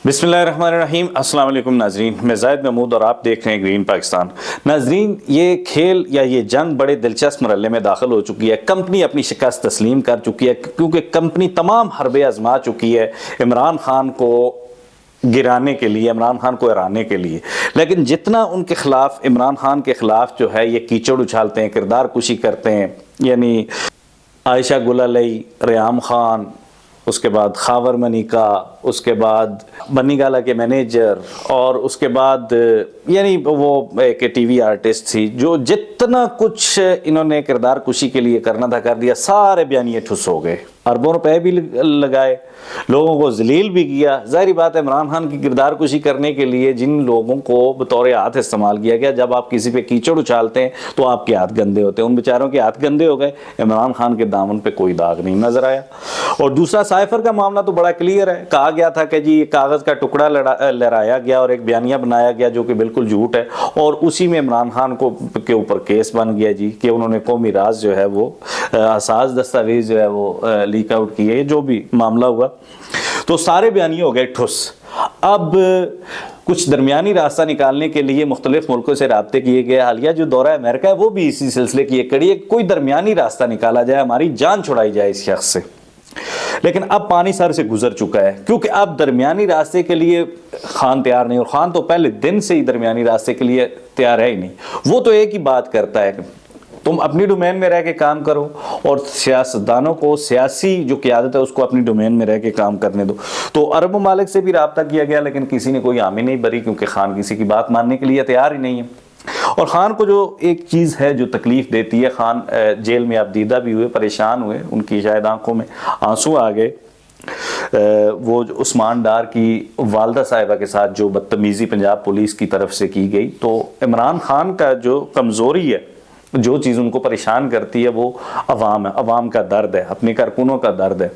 बिस्मिल्लाहिर्रहमानिर्रहीम। अस्सलाम वालेकुम नाजरीन, मैं ज़ाहिद महमूद और आप देख रहे हैं ग्रीन पाकिस्तान। नाजरीन, ये खेल या ये जंग बड़े दिलचस्प मरहले में दाखिल हो चुकी है। कंपनी अपनी शिकस्त तस्लीम कर चुकी है क्योंकि कंपनी तमाम हरबे आजमा चुकी है इमरान खान को गिराने के लिए, इमरान खान को हराने के लिए। लेकिन जितना उनके खिलाफ, इमरान खान के खिलाफ जो है ये कीचड़ उछालते हैं, किरदार कुशी करते हैं, यानी आयशा गुलालई, रेहाम खान, उसके बाद खावर मनिका, उसके बाद बन्नी गाला के मैनेजर, और उसके बाद यानी वो एक टीवी आर्टिस्ट थी, जो जितना कुछ इन्होंने किरदार कुशी के लिए करना था कर दिया। सारे बयानिए ठुस हो गए, अरबों रुपए भी लगाए, लोगों को जलील भी किया। जाहिर बात है, इमरान खान की किरदार कुशी करने के लिए जिन लोगों को बतौर हाथ इस्तेमाल किया गया, जब आप किसी पे कीचड़ उछालते हैं तो आपके हाथ गंदे होते हैं। उन बेचारों के हाथ गंदे हो गए, इमरान खान के दामन पे कोई दाग नहीं नजर आया। और दूसरा, साइफर का मामला तो बड़ा क्लियर है। कहा गया था कि जी कागज का टुकड़ा लहराया गया और एक बयानिया बनाया गया जो कि बिल्कुल झूठ है, और उसी में इमरान खान को के ऊपर केस बन गया जी कि उन्होंने कौमी राज जो है वो असास दस्तावेज जो है वो लीक आउट किए। जो भी मामला हुआ तो सारे बयानिए हो गए ठुस। अब कुछ दरमियानी रास्ता निकालने के लिए मुख्तलिफ मुल्कों से राब्ते किए गए। हालिया जो दौरा अमेरिका है वो भी इसी सिलसिले की एक कड़ी है। कोई दरमियानी रास्ता निकाला जाए, हमारी जान छुड़ाई जाए इस शख्स से। लेकिन अब पानी सर से गुजर चुका है क्योंकि अब दरमियानी रास्ते के लिए खान तैयार नहीं, और खान तो पहले दिन से ही दरमियानी रास्ते के लिए तैयार है ही नहीं। वो तो एक ही बात करता है, तुम अपनी डोमेन में रह के काम करो, और सियासतदानों को, सियासी जो क़यादत है उसको अपनी डोमेन में रह के काम करने दो। तो अरब ममालिक से भी रब्ता किया गया, लेकिन किसी ने कोई हामी नहीं भरी क्योंकि खान किसी की बात मानने के लिए तैयार ही नहीं है। और खान को जो एक चीज़ है जो तकलीफ देती है, खान जेल में आप दीदा भी हुए, परेशान हुए, उनकी शायद आंखों में आंसू आ गए। वो उस्मान डार की वालदा साहिबा के साथ जो बदतमीज़ी पंजाब पुलिस की तरफ से की गई, तो इमरान खान का जो कमज़ोरी है, जो चीज़ उनको परेशान करती है, वो अवाम है, अवाम का दर्द है, अपने कारकुनों का दर्द है,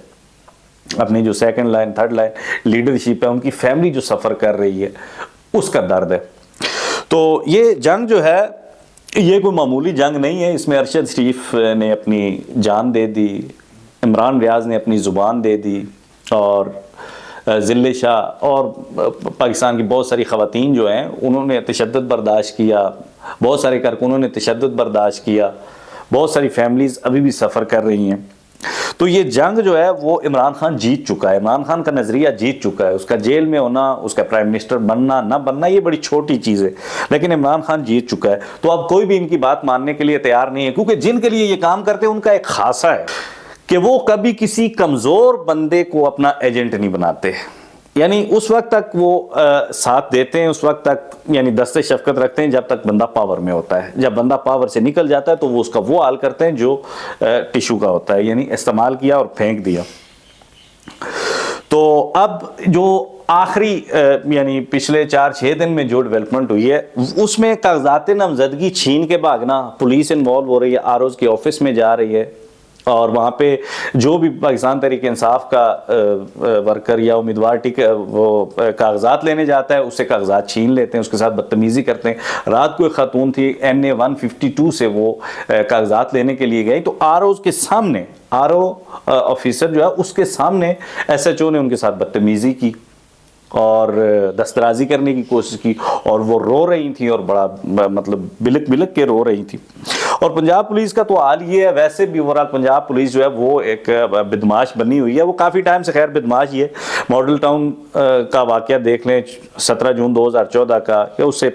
अपनी जो second line, third line leadership है, उनकी फैमिली जो सफ़र कर रही है, उसका दर्द है। तो ये जंग जो है ये कोई मामूली जंग नहीं है। इसमें अरशद शरीफ ने अपनी जान दे दी, इमरान रियाज ने अपनी ज़ुबान दे दी, और ज़िल्ले शाह और पाकिस्तान की बहुत सारी ख़वातीन जो हैं उन्होंने तशद्दुद बर्दाश्त किया, बहुत सारे कारकुनों ने तशद्दुद बर्दाश्त किया, बहुत सारी फैमिलीज़ अभी भी सफ़र कर रही हैं। तो ये जंग जो है वो इमरान खान जीत चुका है, इमरान खान का नज़रिया जीत चुका है। उसका जेल में होना, उसका प्राइम मिनिस्टर बनना ना बनना ये बड़ी छोटी चीज़ है, लेकिन इमरान खान जीत चुका है। तो अब कोई भी इनकी बात मानने के लिए तैयार नहीं है, क्योंकि जिनके लिए ये काम करते हैं उनका एक खासा है कि वो कभी किसी कमज़ोर बंदे को अपना एजेंट नहीं बनाते। यानी उस वक्त तक वो साथ देते हैं, उस वक्त तक यानी दस्ते शफकत रखते हैं जब तक बंदा पावर में होता है। जब बंदा पावर से निकल जाता है तो वो उसका वो हाल करते हैं जो टिशू का होता है, यानी इस्तेमाल किया और फेंक दिया। तो अब जो आखिरी यानी पिछले 4-6 दिन में जो डेवलपमेंट हुई है उसमें कागजात नामजदगी छीन के भागना, पुलिस इन्वॉल्व हो रही है, आरओज़ के ऑफिस में जा रही है, और वहाँ पे जो भी पाकिस्तान तहरीक इंसाफ का वर्कर या उम्मीदवार वो कागजात लेने जाता है उससे कागजात छीन लेते हैं, उसके साथ बदतमीज़ी करते हैं। रात को एक खातून थी NA 152 से वो कागजात लेने के लिए गई, तो आरओ के सामने, आरओ ऑफिसर जो है उसके सामने SHO ने उनके साथ बदतमीज़ी की और दस्तराजी करने की कोशिश की, और वो रो रही थी और बड़ा मतलब बिलक बिलक के रो रही थी। और पंजाब पुलिस का तो हाल ये है, वैसे भी ओवरऑल पंजाब पुलिस जो है वो एक बदमाश बनी हुई है। वो काफ़ी टाइम से खैर बदमाश ही है। मॉडल टाउन का वाक़या देख लें 17 जून 2014 का, या उससे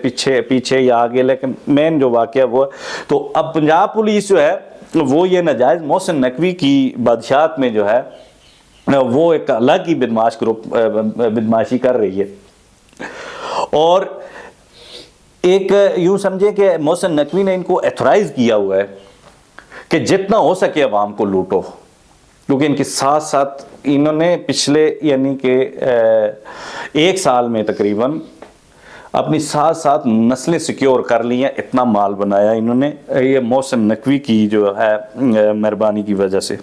पीछे या आगे, लेकिन मेन जो वाक़या वो है। तो अब पंजाब पुलिस जो है वो ये नाजायज़ मोहसिन नकवी की बादशाहत में जो है वो एक अलग ही बदमाश ग्रुप बदमाशी कर रही है। और एक यूं समझे कि मोहसिन नकवी ने इनको एथोराइज किया हुआ है कि जितना हो सके अवाम को लूटो, क्योंकि इनके साथ साथ इन्होंने पिछले यानी कि 1 साल में तकरीबन अपनी साथ साथ नस्लें सिक्योर कर ली हैं, इतना माल बनाया इन्होंने, ये मोहसिन नकवी की जो है मेहरबानी की वजह से।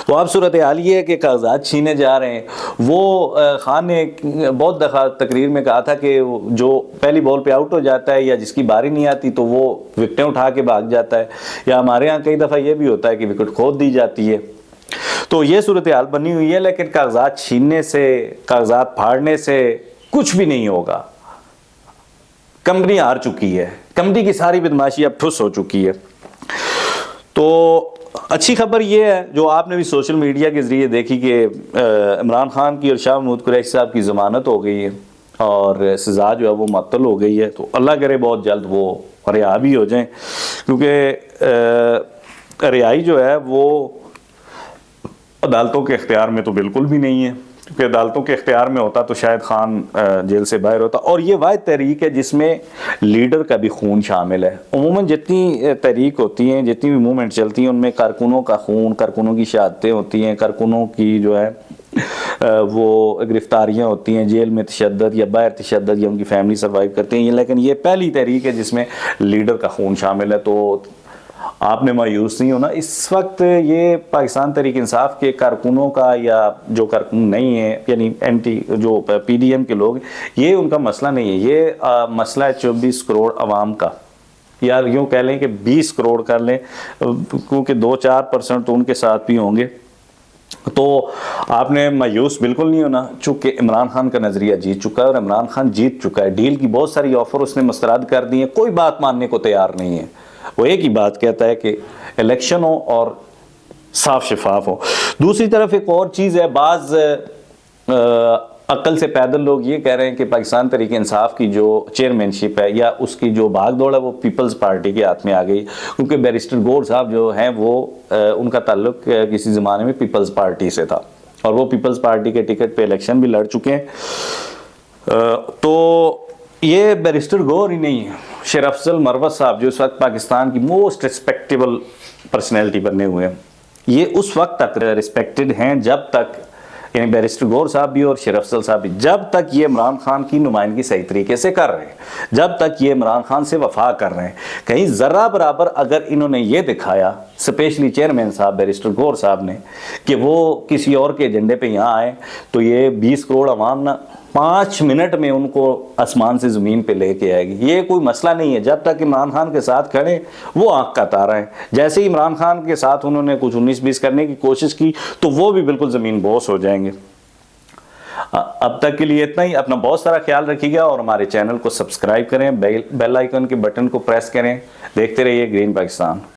तो अब सूरत हाल ये है कि कागजात छीने जा रहे हैं। वो खान ने बहुत दफ़ा तकरीर में कहा था कि जो पहली बॉल पे आउट हो जाता है या जिसकी बारी नहीं आती तो वो विकेटें उठा के भाग जाता है, या हमारे यहाँ कई दफ़ा ये भी होता है कि विकेट खो दी जाती है। तो ये सूरत हाल बनी हुई है, लेकिन कागजात छीनने से, कागजात फाड़ने से कुछ भी नहीं होगा। कंपनी हार चुकी है, कंपनी की सारी बदमाशी अब ठुस हो चुकी है। तो अच्छी खबर ये है जो आपने भी सोशल मीडिया के जरिए देखी कि इमरान खान की और शाह महमूद कुरैशी साहब की ज़मानत हो गई है और सज़ा जो है वो मुअत्तल हो गई है। तो अल्लाह करे बहुत जल्द वो रिहा भी हो जाएं, क्योंकि रिहाई जो है वो अदालतों के इख्तियार में तो बिल्कुल भी नहीं है, क्योंकि अदालतों के इख्तियार में होता तो शायद खान जेल से बाहर होता। और ये वाहिद तहरीक है जिसमें लीडर का भी खून शामिल है। उमूमन जितनी तहरीक होती हैं, जितनी भी मूवमेंट चलती हैं, उनमें कारकुनों का खून, कारकुनों की शहादतें होती हैं, कारकुनों की जो है वो गिरफ्तारियाँ होती हैं, जेल में तशद्दुद या बाहर तशद्दुद, या उनकी फैमिली सर्वाइव करती हैं। लेकिन ये पहली तहरीक है जिसमें लीडर का खून शामिल है। तो आपने मायूस नहीं होना। इस वक्त ये पाकिस्तान तहरीक इंसाफ के कारकुनों का, या जो कारकुन नहीं है यानी एंटी जो PDM के लोग, ये उनका मसला नहीं है। ये मसला है 24 करोड़ अवाम का, या यूँ कह लें कि 20 करोड़ कर लें, क्योंकि 2-4% तो उनके साथ भी होंगे। तो आपने मायूस बिल्कुल नहीं होना, चूँकि इमरान खान का नज़रिया जीत चुका है और इमरान खान जीत चुका है। डील की बहुत सारी ऑफ़र उसने मुस्तरद कर दी है, कोई बात मानने को तैयार नहीं है। वो एक ही बात कहता है कि इलेक्शन हो और साफ शफाफ हो। दूसरी तरफ एक और चीज़ है, बाज़ अक्ल से पैदल लोग ये कह रहे हैं कि पाकिस्तान तहरीक इंसाफ की जो चेयरमैनशिप है या उसकी जो भागदौड़ है वो पीपल्स पार्टी के हाथ में आ गई, क्योंकि बैरिस्टर गौर साहब जो हैं वो उनका ताल्लुक किसी ज़माने में पीपल्स पार्टी से था और वो पीपल्स पार्टी के टिकट पे इलेक्शन भी लड़ चुके हैं। तो ये बैरिस्टर गौर ही नहीं है, शेर अफजल मरवत साहब जो इस वक्त पाकिस्तान की मोस्ट रिस्पेक्टेबल पर्सनैलिटी बने हुए हैं, ये उस वक्त तक रिस्पेक्टेड हैं जब तक, यानी बैरिस्टर गौर साहब भी और शेर अफजल साहब भी, जब तक ये इमरान खान की नुमाइंदगी सही तरीके से कर रहे हैं, जब तक ये इमरान खान से वफा कर रहे हैं। कहीं ज़रा बराबर अगर इन्होंने ये दिखाया, स्पेशली चेयरमैन साहब बैरिस्टर गौर साहब ने, कि वो किसी और के एजेंडे पे यहाँ आए, तो ये 20 करोड़ अवाम ना 5 मिनट में उनको आसमान से ज़मीन पे लेके आएगी। ये कोई मसला नहीं है। जब तक इमरान खान के साथ खड़े, वो आँख का तारा है। जैसे ही इमरान खान के साथ उन्होंने कुछ 19-20 करने की कोशिश की तो वो भी बिल्कुल ज़मीन बोस हो जाएंगे। अब तक के लिए इतना ही। अपना बहुत सारा ख्याल रखिएगा और हमारे चैनल को सब्सक्राइब करें, बेल आइकन के बटन को प्रेस करें। देखते रहिए ग्रीन पाकिस्तान।